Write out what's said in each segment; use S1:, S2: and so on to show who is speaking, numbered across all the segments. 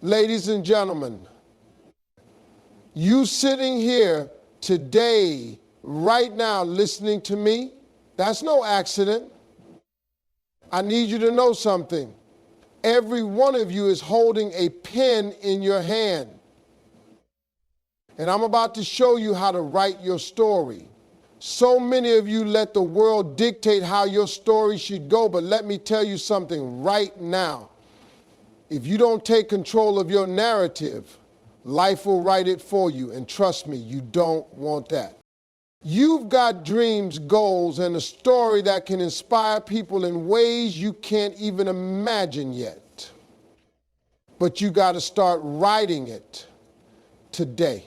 S1: Ladies and gentlemen, you sitting here today, right now, listening to me, that's no accident. I need you to know something. Every one of you is holding a pen in your hand. And I'm about to show you how to write your story. So many of you let the world dictate how your story should go, but let me tell you something right now. If you don't take control of your narrative, life will write it for you. And trust me, you don't want that. You've got dreams, goals, and a story that can inspire people in ways you can't even imagine yet. But you got to start writing it today.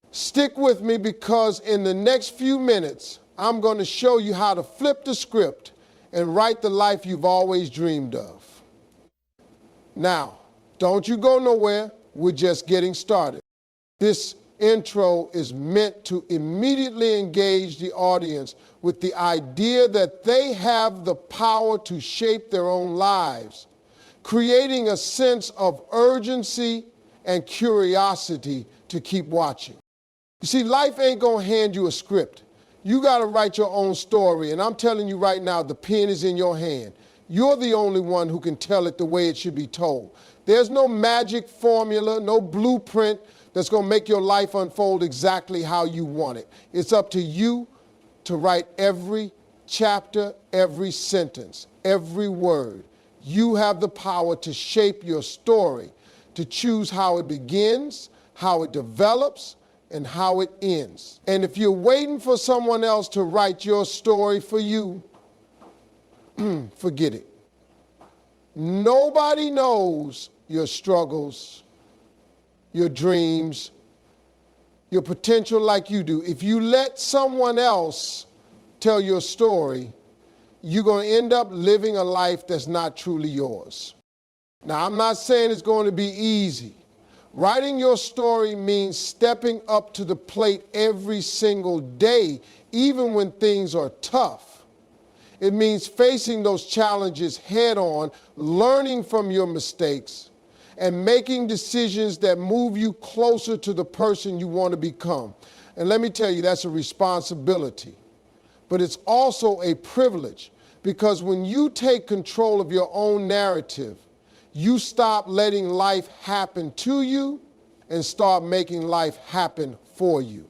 S1: Stick with me because in the next few minutes, I'm going to show you how to flip the script and write the life you've always dreamed of. Now, don't you go nowhere. We're just getting started. This intro is meant to immediately engage the audience with the idea that they have the power to shape their own lives, creating a sense of urgency and curiosity to keep watching. You see, life ain't gonna hand you a script. You gotta write your own story, and I'm telling you right now, the pen is in your hand. You're the only one who can tell it the way it should be told. There's no magic formula, no blueprint that's going to make your life unfold exactly how you want it. It's up to you to write every chapter, every sentence, every word. You have the power to shape your story, to choose how it begins, how it develops, and how it ends. And if you're waiting for someone else to write your story for you, forget it. Nobody knows your struggles, your dreams, your potential like you do. If you let someone else tell your story, you're going to end up living a life that's not truly yours. Now, I'm not saying it's going to be easy. Writing your story means stepping up to the plate every single day, even when things are tough. It means facing those challenges head on, learning from your mistakes, and making decisions that move you closer to the person you want to become. And let me tell you, that's a responsibility. But it's also a privilege, because when you take control of your own narrative, you stop letting life happen to you and start making life happen for you.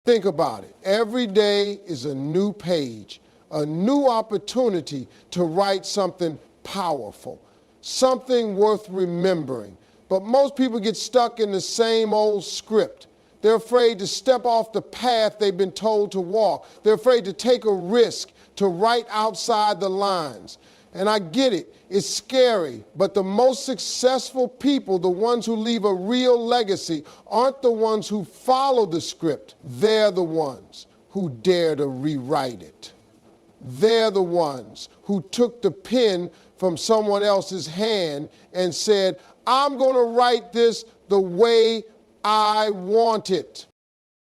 S1: Think about it. Every day is a new page, a new opportunity to write something powerful, something worth remembering. But most people get stuck in the same old script. They're afraid to step off the path they've been told to walk. They're afraid to take a risk, to write outside the lines. And I get it, it's scary, but the most successful people, the ones who leave a real legacy, aren't the ones who follow the script. They're the ones who dare to rewrite it. They're the ones who took the pen from someone else's hand and said, I'm going to write this the way I want it.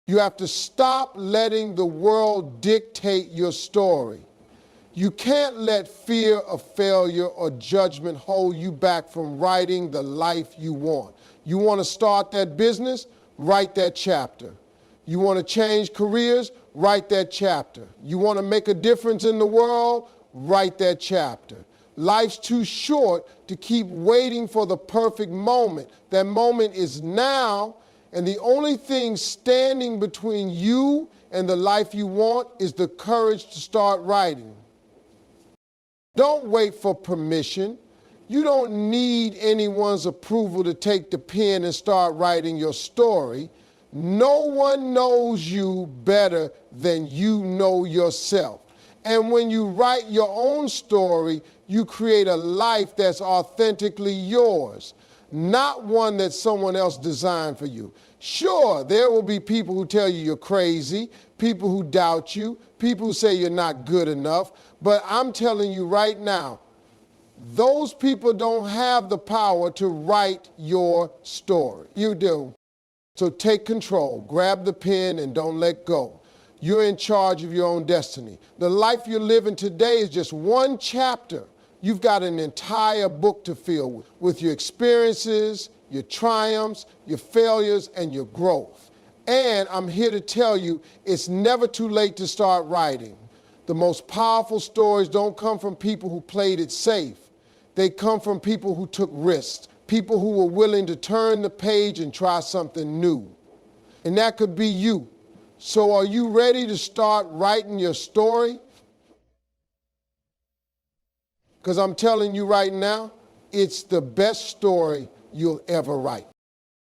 S1: You have to stop letting the world dictate your story. You can't let fear of failure or judgment hold you back from writing the life you want. You want to start that business? Write that chapter. You want to change careers? Write that chapter. You want to make a difference in the world? Write that chapter. Life's too short to keep waiting for the perfect moment. That moment is now, and the only thing standing between you and the life you want is the courage to start writing. Don't wait for permission. You don't need anyone's approval to take the pen and start writing your story. No one knows you better than you know yourself. And when you write your own story, you create a life that's authentically yours, not one that someone else designed for you. Sure, there will be people who tell you you're crazy, people who doubt you, people who say you're not good enough, but I'm telling you right now, those people don't have the power to write your story. You do. So take control, grab the pen, and don't let go. You're in charge of your own destiny. The life you're living today is just one chapter You've got an entire book to fill with your experiences, your triumphs, your failures, and your growth. And I'm here to tell you, it's never too late to start writing. The most powerful stories don't come from people who played it safe. They come from people who took risks, people who were willing to turn the page and try something new. And that could be you. So are you ready to start writing your story? Because I'm telling you right now, it's the best story you'll ever write.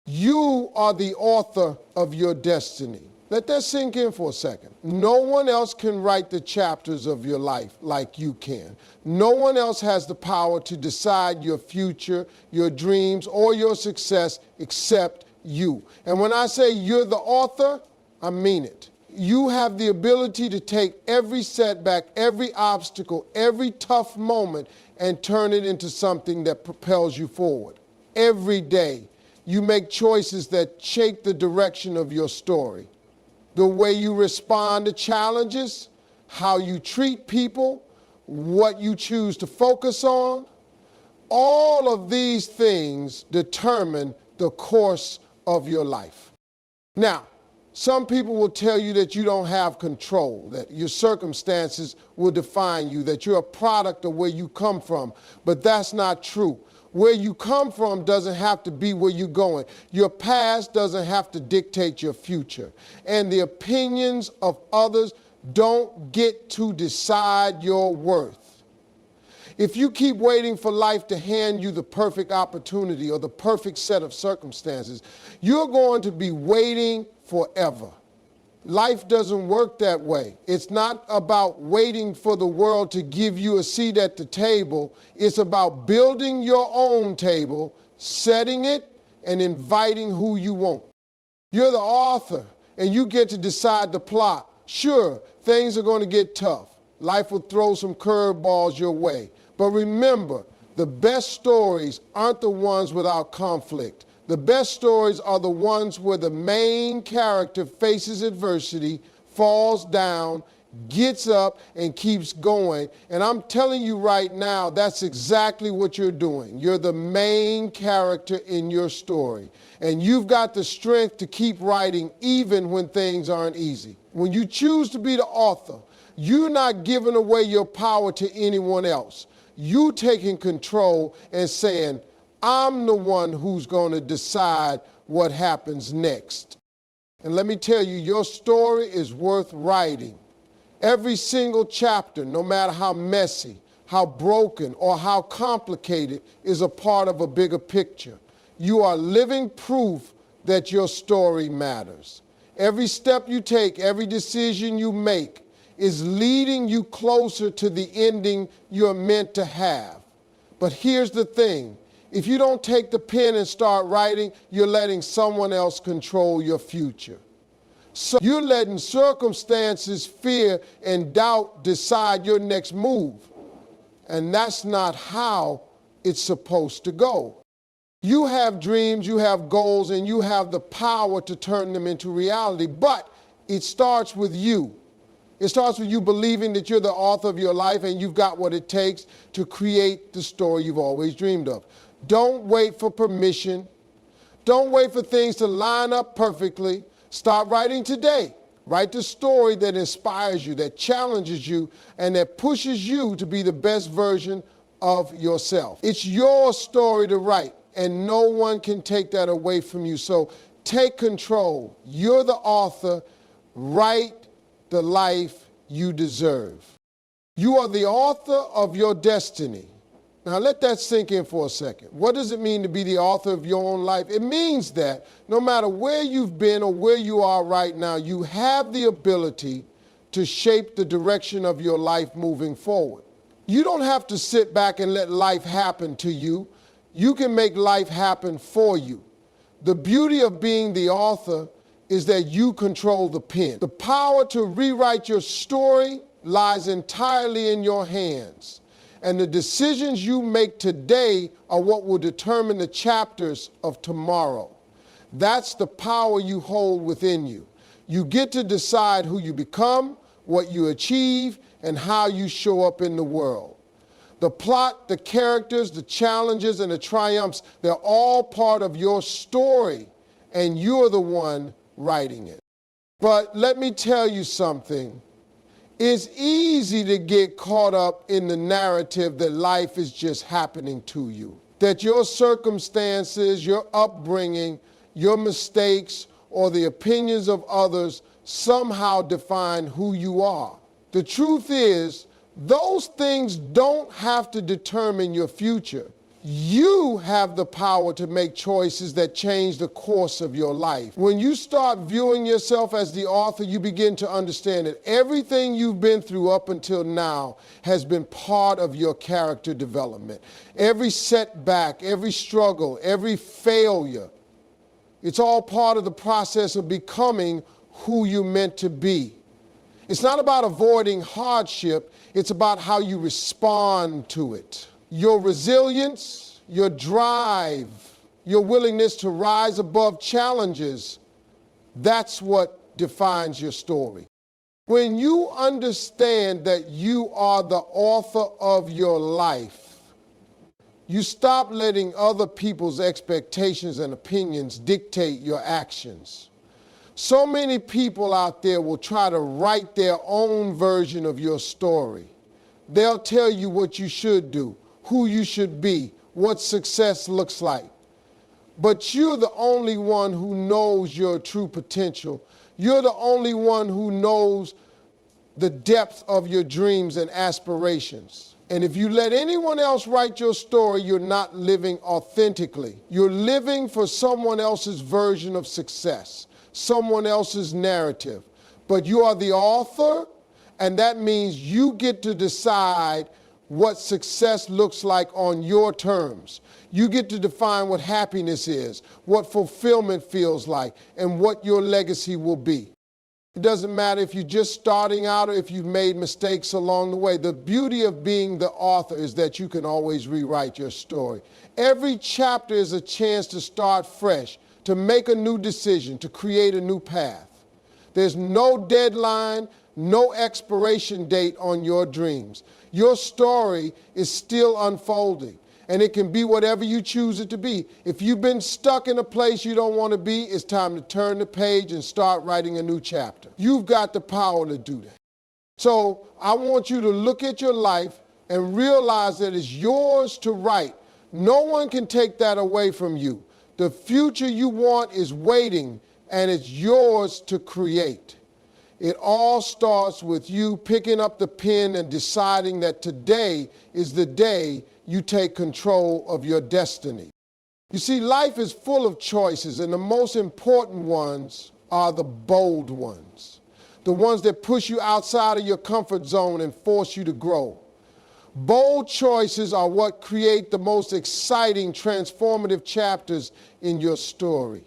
S1: You are the author of your destiny. Let that sink in for a second. No one else can write the chapters of your life like you can. No one else has the power to decide your future, your dreams, or your success except you. And when I say you're the author, I mean it. You have the ability to take every setback, every obstacle, every tough moment and turn it into something that propels you forward. Every day, you make choices that shape the direction of your story. The way you respond to challenges, how you treat people, what you choose to focus on, all of these things determine the course of your life. Now, some people will tell you that you don't have control, that your circumstances will define you, that you're a product of where you come from, but that's not true. Where you come from doesn't have to be where you're going. Your past doesn't have to dictate your future. And the opinions of others don't get to decide your worth. If you keep waiting for life to hand you the perfect opportunity or the perfect set of circumstances, you're going to be waiting forever. Life doesn't work that way. It's not about waiting for the world to give you a seat at the table. It's about building your own table, setting it, and inviting who you want. You're the author, and you get to decide the plot. Sure, things are going to get tough. Life will throw some curveballs your way. But remember, the best stories aren't the ones without conflict. The best stories are the ones where the main character faces adversity, falls down, gets up, and keeps going. And I'm telling you right now, that's exactly what you're doing. You're the main character in your story. And you've got the strength to keep writing even when things aren't easy. When you choose to be the author, you're not giving away your power to anyone else. You taking control and saying, I'm the one who's going to decide what happens next. And let me tell you, your story is worth writing. Every single chapter, no matter how messy, how broken, or how complicated, is a part of a bigger picture. You are living proof that your story matters. Every step you take, every decision you make is leading you closer to the ending you're meant to have. But here's the thing. If you don't take the pen and start writing, you're letting someone else control your future. So you're letting circumstances, fear, and doubt decide your next move. And that's not how it's supposed to go. You have dreams, you have goals, and you have the power to turn them into reality. But it starts with you. It starts with you believing that you're the author of your life and you've got what it takes to create the story you've always dreamed of. Don't wait for permission. Don't wait for things to line up perfectly. Start writing today. Write the story that inspires you, that challenges you, and that pushes you to be the best version of yourself. It's your story to write, and no one can take that away from you. So take control. You're the author. Write the life you deserve. You are the author of your destiny. Now let that sink in for a second. What does it mean to be the author of your own life? It means that no matter where you've been or where you are right now, you have the ability to shape the direction of your life moving forward. You don't have to sit back and let life happen to you. You can make life happen for you. The beauty of being the author is that you control the pen. The power to rewrite your story lies entirely in your hands. And the decisions you make today are what will determine the chapters of tomorrow. That's the power you hold within you. You get to decide who you become, what you achieve, and how you show up in the world. The plot, the characters, the challenges, and the triumphs, they're all part of your story, and you're the one writing it. But let me tell you something. It's easy to get caught up in the narrative that life is just happening to you, that your circumstances, your upbringing, your mistakes, or the opinions of others somehow define who you are. The truth is, those things don't have to determine your future. You have the power to make choices that change the course of your life. When you start viewing yourself as the author, you begin to understand that everything you've been through up until now has been part of your character development. Every setback, every struggle, every failure, it's all part of the process of becoming who you're meant to be. It's not about avoiding hardship, it's about how you respond to it. Your resilience, your drive, your willingness to rise above challenges, that's what defines your story. When you understand that you are the author of your life, you stop letting other people's expectations and opinions dictate your actions. So many people out there will try to write their own version of your story. They'll tell you what you should do, who you should be, what success looks like. But you're the only one who knows your true potential. You're the only one who knows the depth of your dreams and aspirations. And if you let anyone else write your story, you're not living authentically. You're living for someone else's version of success, someone else's narrative. But you are the author, and that means you get to decide what success looks like on your terms. You get to define what happiness is, what fulfillment feels like, and what your legacy will be. It doesn't matter if you're just starting out or if you've made mistakes along the way. The beauty of being the author is that you can always rewrite your story. Every chapter is a chance to start fresh, to make a new decision, to create a new path. There's no deadline, no expiration date on your dreams. Your story is still unfolding, and it can be whatever you choose it to be. If you've been stuck in a place you don't want to be, it's time to turn the page and start writing a new chapter. You've got the power to do that. So I want you to look at your life and realize that it's yours to write. No one can take that away from you. The future you want is waiting, and it's yours to create. It all starts with you picking up the pen and deciding that today is the day you take control of your destiny. You see, life is full of choices, and the most important ones are the bold ones, the ones that push you outside of your comfort zone and force you to grow. Bold choices are what create the most exciting, transformative chapters in your story.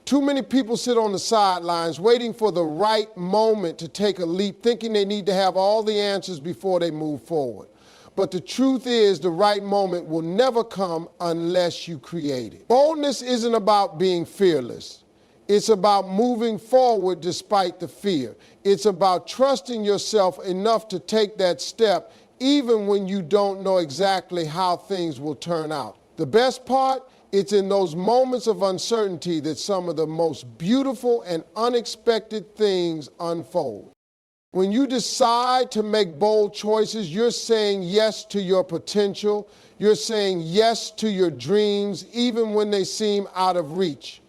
S1: Too many people sit on the sidelines waiting for the right moment to take a leap, thinking they need to have all the answers before they move forward. But the truth is, the right moment will never come unless you create it. Boldness isn't about being fearless. It's about moving forward despite the fear. It's about trusting yourself enough to take that step even when you don't know exactly how things will turn out. The best part? It's in those moments of uncertainty that some of the most beautiful and unexpected things unfold. When you decide to make bold choices, you're saying yes to your potential. You're saying yes to your dreams, even when they seem out of reach.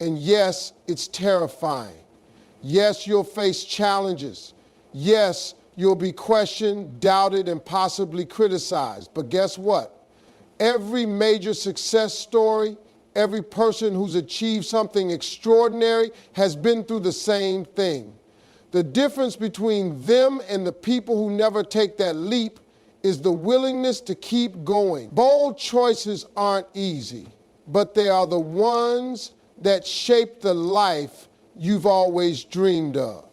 S1: And yes, it's terrifying. Yes, you'll face challenges. Yes, you'll be questioned, doubted, and possibly criticized. But guess what? Every major success story, every person who's achieved something extraordinary has been through the same thing. The difference between them and the people who never take that leap is the willingness to keep going. Bold choices aren't easy, but they are the ones that shape the life you've always dreamed of.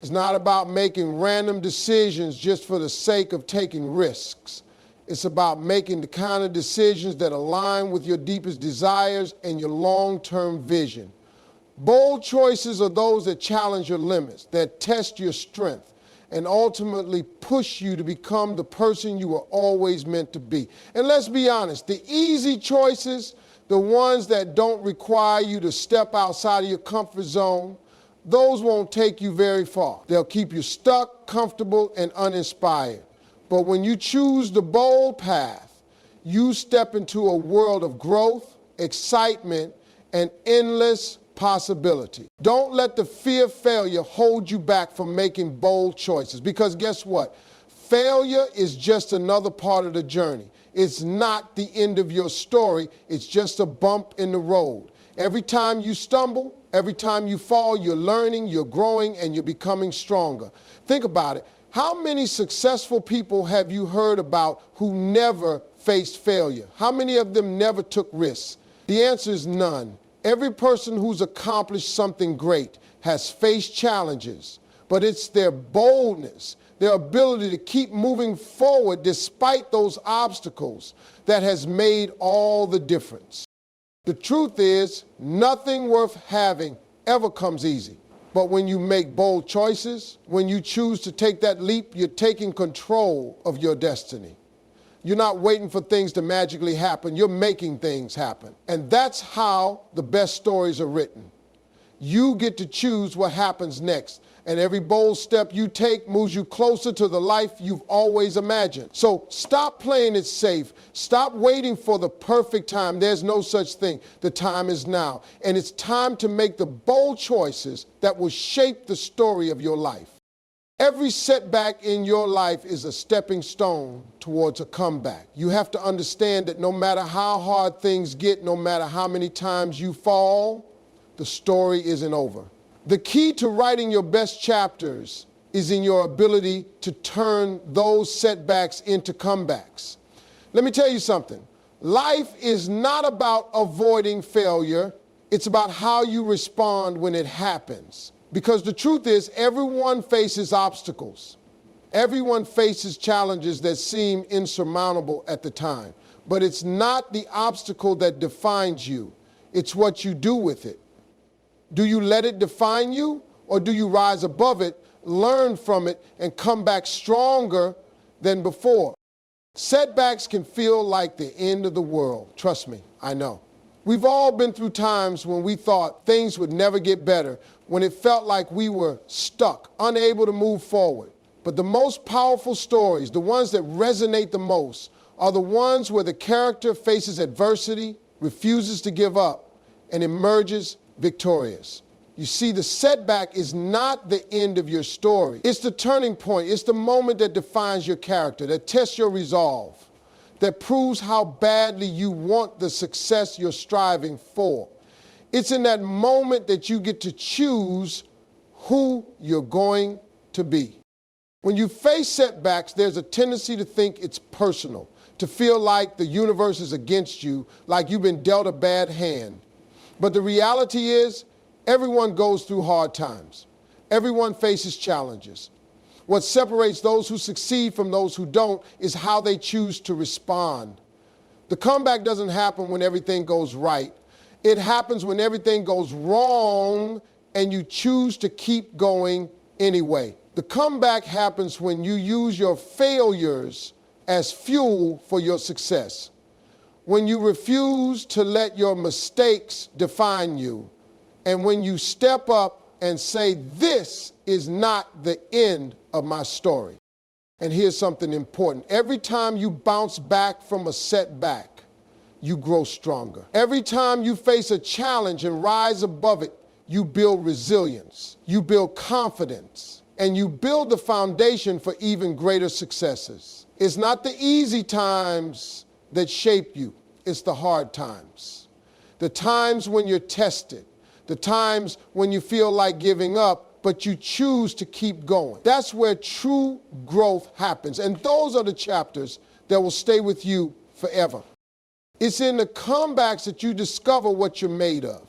S1: It's not about making random decisions just for the sake of taking risks. It's about making the kind of decisions that align with your deepest desires and your long-term vision. Bold choices are those that challenge your limits, that test your strength, and ultimately push you to become the person you were always meant to be. And let's be honest, the easy choices, the ones that don't require you to step outside of your comfort zone, those won't take you very far. They'll keep you stuck, comfortable, and uninspired. But when you choose the bold path, you step into a world of growth, excitement, and endless possibility. Don't let the fear of failure hold you back from making bold choices, because guess what? Failure is just another part of the journey. It's not the end of your story. It's just a bump in the road. Every time you stumble, every time you fall, you're learning, you're growing, and you're becoming stronger. Think about it. How many successful people have you heard about who never faced failure? How many of them never took risks? The answer is none. Every person who's accomplished something great has faced challenges, but it's their boldness, their ability to keep moving forward despite those obstacles that has made all the difference. The truth is, nothing worth having ever comes easy. But when you make bold choices, when you choose to take that leap, you're taking control of your destiny. You're not waiting for things to magically happen. You're making things happen. And that's how the best stories are written. You get to choose what happens next. And every bold step you take moves you closer to the life you've always imagined. So stop playing it safe. Stop waiting for the perfect time. There's no such thing. The time is now. And it's time to make the bold choices that will shape the story of your life. Every setback in your life is a stepping stone towards a comeback. You have to understand that no matter how hard things get, no matter how many times you fall, the story isn't over. The key to writing your best chapters is in your ability to turn those setbacks into comebacks. Let me tell you something. Life is not about avoiding failure. It's about how you respond when it happens. Because the truth is, everyone faces obstacles. Everyone faces challenges that seem insurmountable at the time. But it's not the obstacle that defines you. It's what you do with it. Do you let it define you, or do you rise above it, learn from it, and come back stronger than before? Setbacks can feel like the end of the world. Trust me, I know. We've all been through times when we thought things would never get better, when it felt like we were stuck, unable to move forward. But the most powerful stories, the ones that resonate the most, are the ones where the character faces adversity, refuses to give up, and emerges victorious. You see, the setback is not the end of your story. It's the turning point. It's the moment that defines your character, that tests your resolve, that proves how badly you want the success you're striving for. It's in that moment that you get to choose who you're going to be. When you face setbacks, there's a tendency to think it's personal, to feel like the universe is against you, like you've been dealt a bad hand. But the reality is, everyone goes through hard times. Everyone faces challenges. What separates those who succeed from those who don't is how they choose to respond. The comeback doesn't happen when everything goes right. It happens when everything goes wrong and you choose to keep going anyway. The comeback happens when you use your failures as fuel for your success. When you refuse to let your mistakes define you, and when you step up and say, this is not the end of my story. And here's something important. Every time you bounce back from a setback, you grow stronger. Every time you face a challenge and rise above it, you build resilience, you build confidence, and you build the foundation for even greater successes. It's not the easy times that shape you, it's the hard times. The times when you're tested, the times when you feel like giving up, but you choose to keep going. That's where true growth happens. And those are the chapters that will stay with you forever. It's in the comebacks that you discover what you're made of.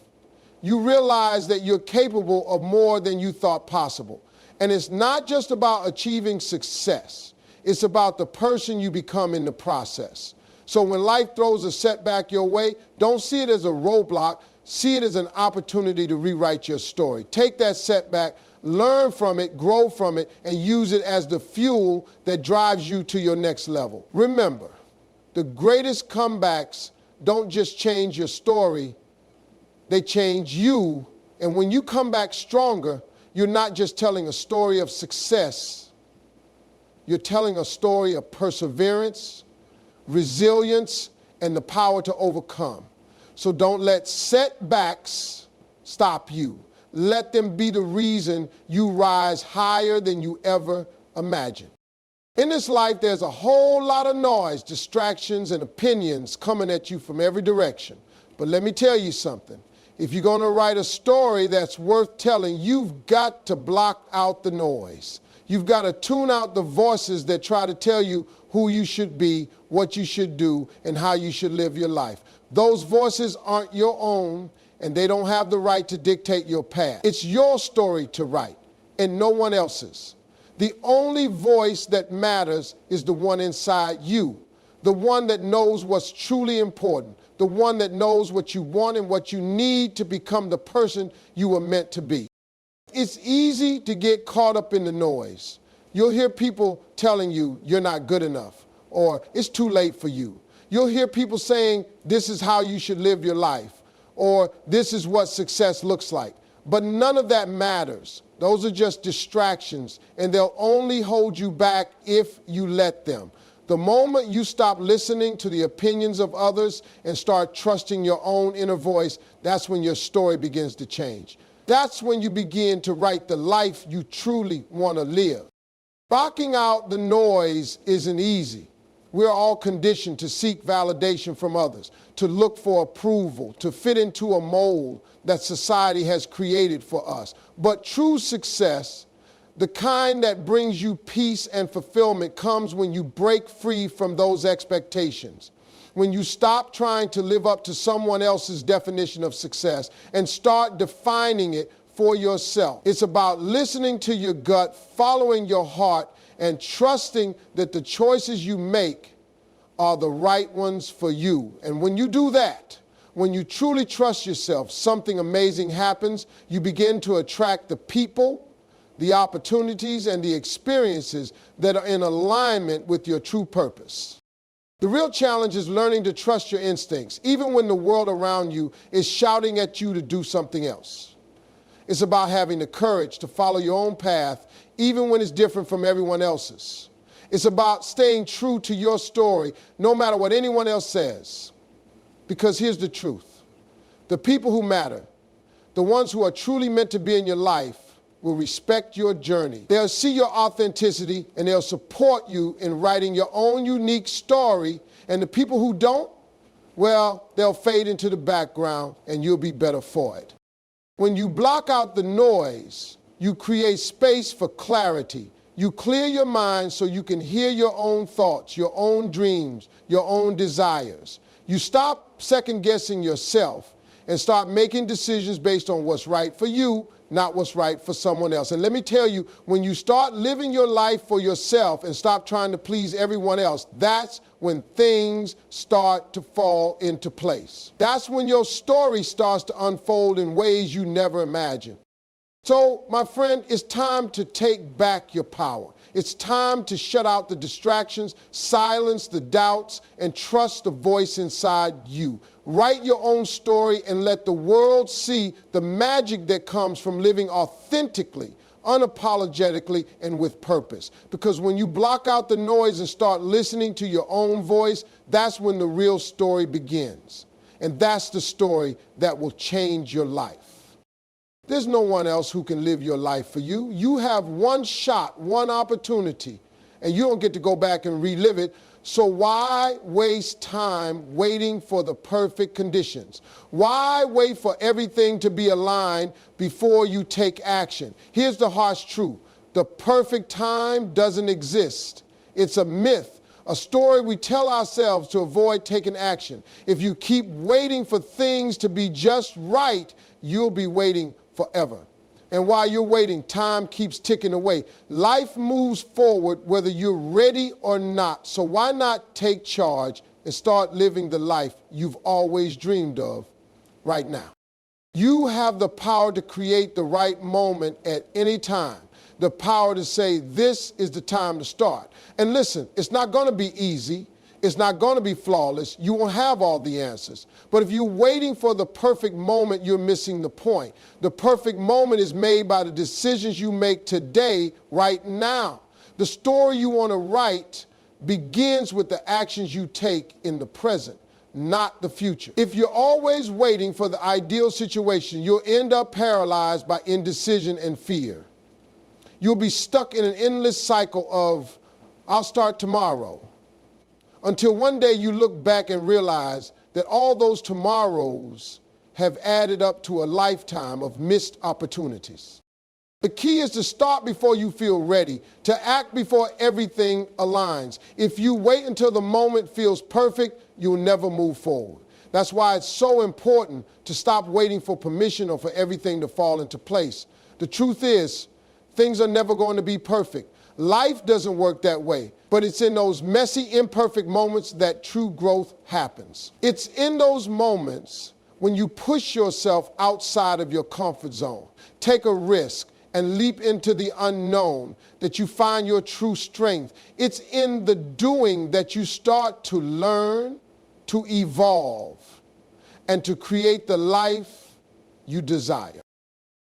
S1: You realize that you're capable of more than you thought possible. And it's not just about achieving success. It's about the person you become in the process. So when life throws a setback your way, don't see it as a roadblock. See it as an opportunity to rewrite your story. Take that setback, learn from it, grow from it, and use it as the fuel that drives you to your next level. Remember, the greatest comebacks don't just change your story, they change you. And when you come back stronger, you're not just telling a story of success, you're telling a story of perseverance, resilience, and the power to overcome. So don't let setbacks stop you. Let them be the reason you rise higher than you ever imagined. In this life, there's a whole lot of noise, distractions, and opinions coming at you from every direction. But let me tell you something. If you're going to write a story that's worth telling, you've got to block out the noise. You've got to tune out the voices that try to tell you who you should be, what you should do, and how you should live your life. Those voices aren't your own, and they don't have the right to dictate your path. It's your story to write, and no one else's. The only voice that matters is the one inside you, the one that knows what's truly important, the one that knows what you want and what you need to become the person you were meant to be. It's easy to get caught up in the noise. You'll hear people telling you you're not good enough, or it's too late for you. You'll hear people saying this is how you should live your life, or this is what success looks like. But none of that matters. Those are just distractions, and they'll only hold you back if you let them. The moment you stop listening to the opinions of others and start trusting your own inner voice, that's when your story begins to change. That's when you begin to write the life you truly want to live. Blocking out the noise isn't easy. We're all conditioned to seek validation from others, to look for approval, to fit into a mold that society has created for us. But true success, the kind that brings you peace and fulfillment, comes when you break free from those expectations. When you stop trying to live up to someone else's definition of success and start defining it for yourself. It's about listening to your gut, following your heart, and trusting that the choices you make are the right ones for you. And when you do that, when you truly trust yourself, something amazing happens. You begin to attract the people, the opportunities, and the experiences that are in alignment with your true purpose. The real challenge is learning to trust your instincts, even when the world around you is shouting at you to do something else. It's about having the courage to follow your own path, even when it's different from everyone else's. It's about staying true to your story, no matter what anyone else says. Because here's the truth. The people who matter, the ones who are truly meant to be in your life, will respect your journey. They'll see your authenticity, and they'll support you in writing your own unique story. And the people who don't, well, they'll fade into the background, and you'll be better for it. When you block out the noise, you create space for clarity. You clear your mind so you can hear your own thoughts, your own dreams, your own desires. You stop second-guessing yourself and start making decisions based on what's right for you, not what's right for someone else. And let me tell you, when you start living your life for yourself and stop trying to please everyone else, that's when things start to fall into place. That's when your story starts to unfold in ways you never imagined. So, my friend, it's time to take back your power. It's time to shut out the distractions, silence the doubts, and trust the voice inside you. Write your own story and let the world see the magic that comes from living authentically, unapologetically, and with purpose. Because when you block out the noise and start listening to your own voice, that's when the real story begins. And that's the story that will change your life. There's no one else who can live your life for you. You have one shot, one opportunity, and you don't get to go back and relive it. So why waste time waiting for the perfect conditions? Why wait for everything to be aligned before you take action? Here's the harsh truth. The perfect time doesn't exist. It's a myth, a story we tell ourselves to avoid taking action. If you keep waiting for things to be just right, you'll be waiting forever. And while you're waiting, time keeps ticking away. Life moves forward whether you're ready or not. So why not take charge and start living the life you've always dreamed of right now? You have the power to create the right moment at any time. The power to say, this is the time to start. And listen, it's not going to be easy. It's not going to be flawless. You won't have all the answers. But if you're waiting for the perfect moment, you're missing the point. The perfect moment is made by the decisions you make today, right now. The story you want to write begins with the actions you take in the present, not the future. If you're always waiting for the ideal situation, you'll end up paralyzed by indecision and fear. You'll be stuck in an endless cycle of, I'll start tomorrow, until one day you look back and realize that all those tomorrows have added up to a lifetime of missed opportunities. The key is to start before you feel ready, to act before everything aligns. If you wait until the moment feels perfect, you'll never move forward. That's why it's so important to stop waiting for permission or for everything to fall into place. The truth is, things are never going to be perfect. Life doesn't work that way, but it's in those messy, imperfect moments that true growth happens. It's in those moments when you push yourself outside of your comfort zone, take a risk, and leap into the unknown, that you find your true strength. It's in the doing that you start to learn, to evolve, and to create the life you desire.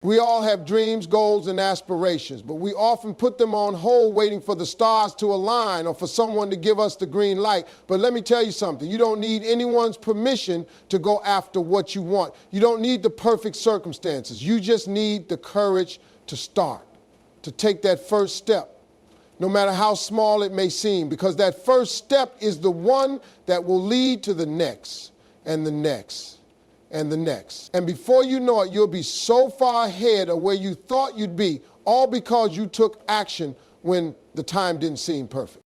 S1: We all have dreams, goals, and aspirations, but we often put them on hold waiting for the stars to align or for someone to give us the green light. But let me tell you something. You don't need anyone's permission to go after what you want. You don't need the perfect circumstances. You just need the courage to start, to take that first step, no matter how small it may seem, because that first step is the one that will lead to the next and the next and the next. And before you know it, you'll be so far ahead of where you thought you'd be, all because you took action when the time didn't seem perfect.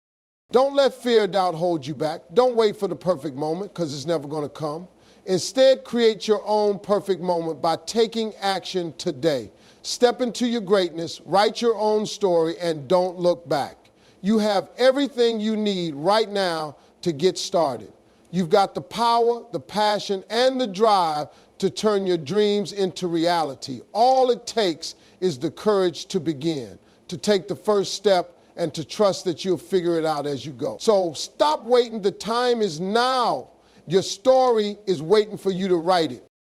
S1: Don't let fear or doubt hold you back. Don't wait for the perfect moment, because it's never going to come. Instead, create your own perfect moment by taking action today. Step into your greatness, write your own story, and don't look back. You have everything you need right now to get started. You've got the power, the passion, and the drive to turn your dreams into reality. All it takes is the courage to begin, to take the first step, and to trust that you'll figure it out as you go. So stop waiting. The time is now. Your story is waiting for you to write it.